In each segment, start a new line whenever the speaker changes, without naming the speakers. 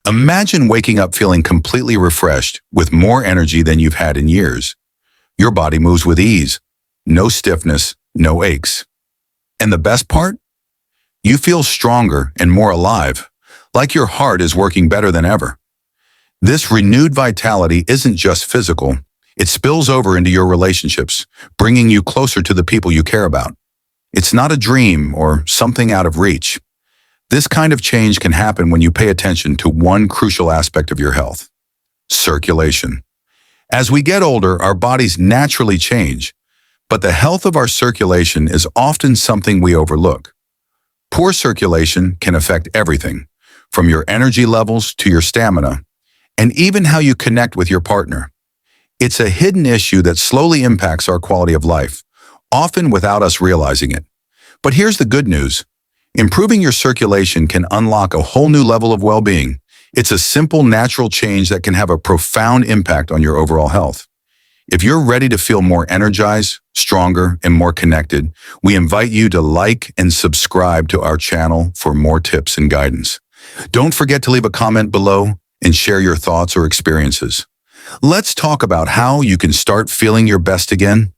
Imagine waking up feeling completely refreshed with more energy than you've had in years. Your body moves with ease, no stiffness, no aches. And the best part? You feel stronger and more alive, like your heart is working better than ever. This renewed vitality isn't just physical, it spills over into your relationships, bringing you closer to the people you care about. It's not a dream or something out of reach. This kind of change can happen when you pay attention to one crucial aspect of your health: circulation. As we get older, our bodies naturally change, but the health of our circulation is often something we overlook. Poor circulation can affect everything, from your energy levels to your stamina, and even how you connect with your partner. It's a hidden issue that slowly impacts our quality of life, often without us realizing it. But here's the good news. Improving your circulation can unlock a whole new level of well-being. It's a simple, natural change that can have a profound impact on your overall health. If you're ready to feel more energized, stronger, and more connected, we invite you to like and subscribe to our channel for more tips and guidance. Don't forget to leave a comment below and share your thoughts or experiences. Let's talk about how you can start feeling your best again.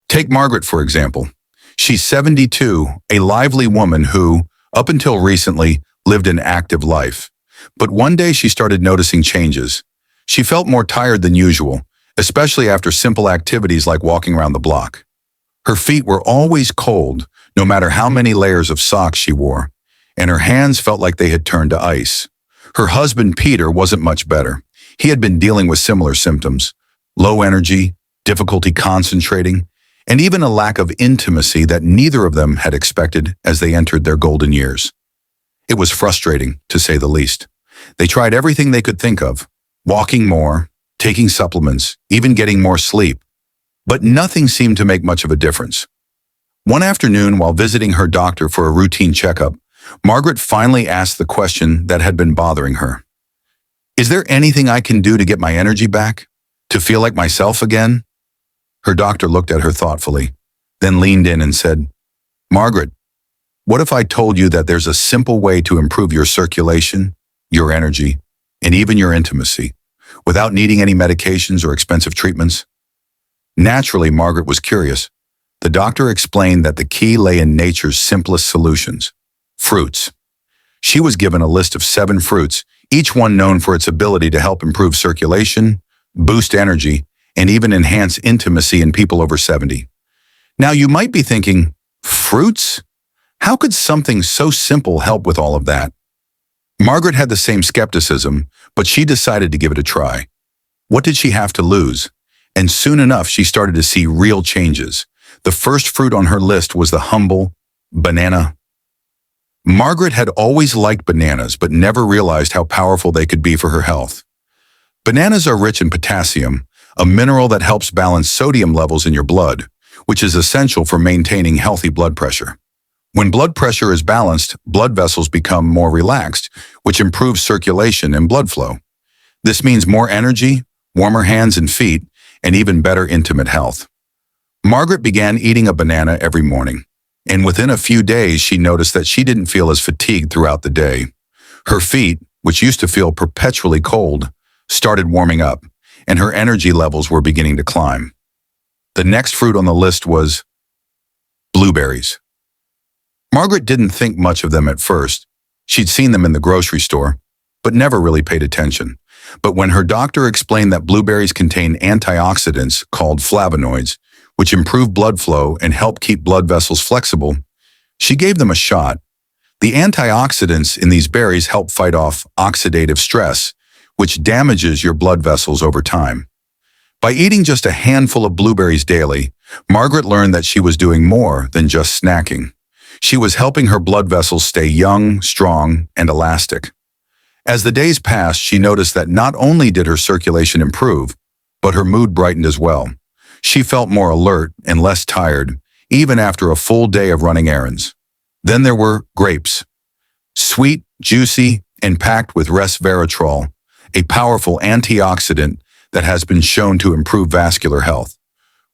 Take Margaret, for example. She's 72, a lively woman who, up until recently, lived an active life. But one day she started noticing changes. She felt more tired than usual, especially after simple activities like walking around the block. Her feet were always cold, no matter how many layers of socks she wore, and her hands felt like they had turned to ice. Her husband, Peter, wasn't much better. He had been dealing with similar symptoms: low energy, difficulty concentrating, and even a lack of intimacy that neither of them had expected as they entered their golden years. It was frustrating, to say the least. They tried everything they could think of: walking more, taking supplements, even getting more sleep. But nothing seemed to make much of a difference. One afternoon, while visiting her doctor for a routine checkup, Margaret finally asked the question that had been bothering her. "Is there anything I can do to get my energy back? To feel like myself again?" Her doctor looked at her thoughtfully, then leaned in and said, "Margaret, what if I told you that there's a simple way to improve your circulation, your energy, and even your intimacy, without needing any medications or expensive treatments?" Naturally, Margaret was curious. The doctor explained that the key lay in nature's simplest solutions: fruits. She was given a list of 7 fruits, each one known for its ability to help improve circulation, boost energy, and even enhance intimacy in people over 70. Now, you might be thinking, fruits? How could something so simple help with all of that? Margaret had the same skepticism, but she decided to give it a try. What did she have to lose? And soon enough, she started to see real changes. The first fruit on her list was the humble banana. Margaret had always liked bananas, but never realized how powerful they could be for her health. Bananas are rich in potassium, a mineral that helps balance sodium levels in your blood, which is essential for maintaining healthy blood pressure. When blood pressure is balanced, blood vessels become more relaxed, which improves circulation and blood flow. This means more energy, warmer hands and feet, and even better intimate health. Margaret began eating a banana every morning, and within a few days she noticed that she didn't feel as fatigued throughout the day. Her feet, which used to feel perpetually cold, started warming up, and her energy levels were beginning to climb. The next fruit on the list was blueberries. Margaret didn't think much of them at first. She'd seen them in the grocery store, but never really paid attention. But when her doctor explained that blueberries contain antioxidants called flavonoids, which improve blood flow and help keep blood vessels flexible, she gave them a shot. The antioxidants in these berries help fight off oxidative stress, which damages your blood vessels over time. By eating just a handful of blueberries daily, Margaret learned that she was doing more than just snacking. She was helping her blood vessels stay young, strong, and elastic. As the days passed, she noticed that not only did her circulation improve, but her mood brightened as well. She felt more alert and less tired, even after a full day of running errands. Then there were grapes. Sweet, juicy, and packed with resveratrol, a powerful antioxidant that has been shown to improve vascular health.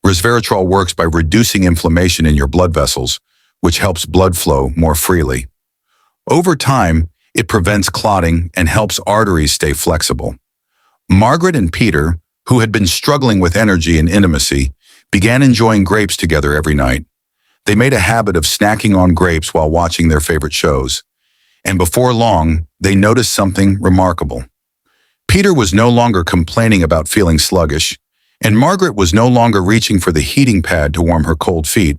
Resveratrol works by reducing inflammation in your blood vessels, which helps blood flow more freely. Over time, It prevents clotting and helps arteries stay flexible. Margaret and Peter, who had been struggling with energy and intimacy, began enjoying grapes together every night. They made a habit of snacking on grapes while watching their favorite shows. And before long, they noticed something remarkable. Peter was no longer complaining about feeling sluggish, and Margaret was no longer reaching for the heating pad to warm her cold feet.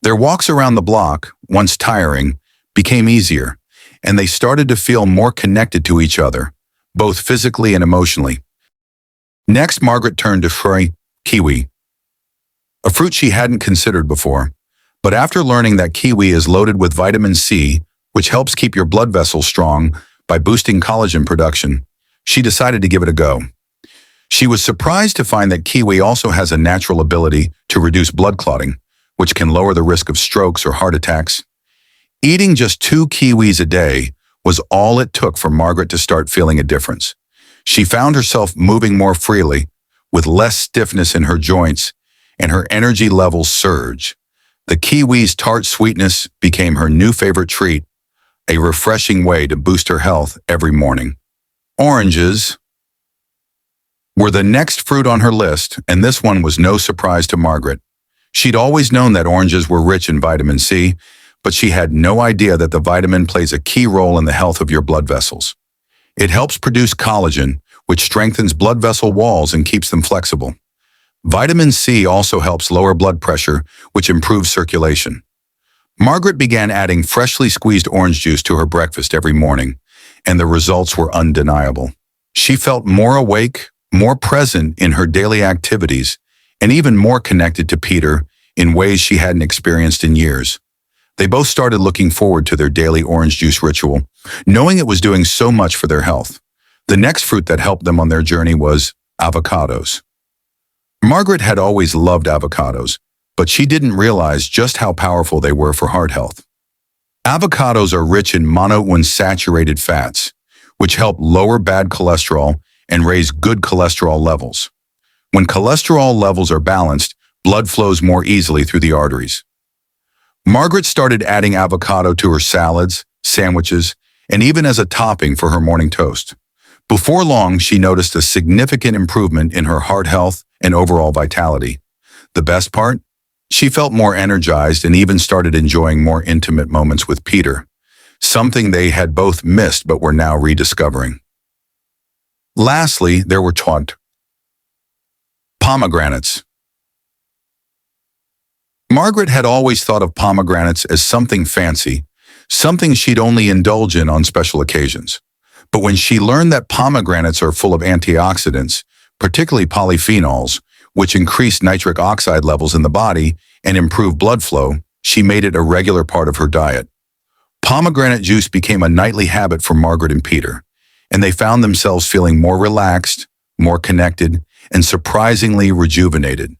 Their walks around the block, once tiring, became easier, and they started to feel more connected to each other, both physically and emotionally. Next, Margaret turned to kiwi, a fruit she hadn't considered before. But after learning that kiwi is loaded with vitamin C, which helps keep your blood vessels strong by boosting collagen production, she decided to give it a go. She was surprised to find that kiwi also has a natural ability to reduce blood clotting, which can lower the risk of strokes or heart attacks. Eating just 2 kiwis a day was all it took for Margaret to start feeling a difference. She found herself moving more freely, with less stiffness in her joints, and her energy levels surged. The kiwi's tart sweetness became her new favorite treat, a refreshing way to boost her health every morning. Oranges were the next fruit on her list, and this one was no surprise to Margaret. She'd always known that oranges were rich in vitamin C, but she had no idea that the vitamin plays a key role in the health of your blood vessels. It helps produce collagen, which strengthens blood vessel walls and keeps them flexible. Vitamin C also helps lower blood pressure, which improves circulation. Margaret began adding freshly squeezed orange juice to her breakfast every morning, and the results were undeniable. She felt more awake, more present in her daily activities, and even more connected to Peter in ways she hadn't experienced in years. They both started looking forward to their daily orange juice ritual, knowing it was doing so much for their health. The next fruit that helped them on their journey was avocados. Margaret had always loved avocados, but she didn't realize just how powerful they were for heart health. Avocados are rich in monounsaturated fats, which help lower bad cholesterol and raise good cholesterol levels. When cholesterol levels are balanced, blood flows more easily through the arteries. Margaret started adding avocado to her salads, sandwiches, and even as a topping for her morning toast. Before long, she noticed a significant improvement in her heart health and overall vitality. The best part? She felt more energized and even started enjoying more intimate moments with Peter, something they had both missed but were now rediscovering. Lastly, there were pomegranates. Margaret had always thought of pomegranates as something fancy, something she'd only indulge in on special occasions. But when she learned that pomegranates are full of antioxidants, particularly polyphenols, which increase nitric oxide levels in the body and improve blood flow, she made it a regular part of her diet. Pomegranate juice became a nightly habit for Margaret and Peter, and they found themselves feeling more relaxed, more connected, and surprisingly rejuvenated.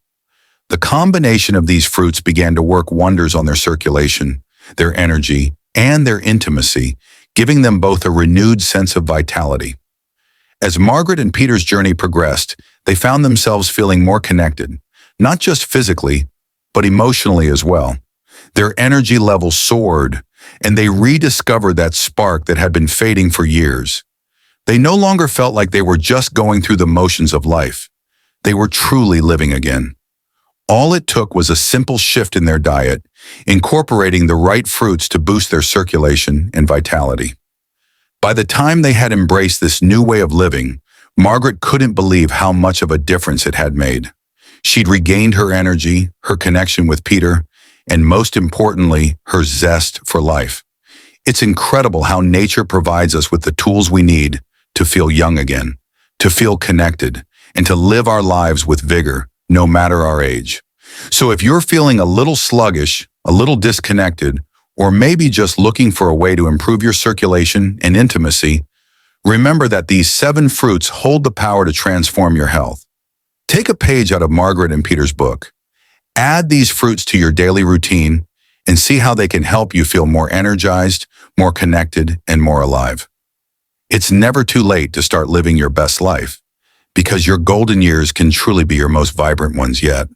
The combination of these fruits began to work wonders on their circulation, their energy, and their intimacy, giving them both a renewed sense of vitality. As Margaret and Peter's journey progressed, they found themselves feeling more connected, not just physically, but emotionally as well. Their energy levels soared, and they rediscovered that spark that had been fading for years. They no longer felt like they were just going through the motions of life. They were truly living again. All it took was a simple shift in their diet, incorporating the right fruits to boost their circulation and vitality. By the time they had embraced this new way of living, Margaret couldn't believe how much of a difference it had made. She'd regained her energy, her connection with Peter, and most importantly, her zest for life. It's incredible how nature provides us with the tools we need to feel young again, to feel connected, and to live our lives with vigor, no matter our age. So if you're feeling a little sluggish, a little disconnected, or maybe just looking for a way to improve your circulation and intimacy, remember that these 7 fruits hold the power to transform your health. Take a page out of Margaret and Peter's book. Add these fruits to your daily routine and see how they can help you feel more energized, more connected, and more alive. It's never too late to start living your best life, because your golden years can truly be your most vibrant ones yet.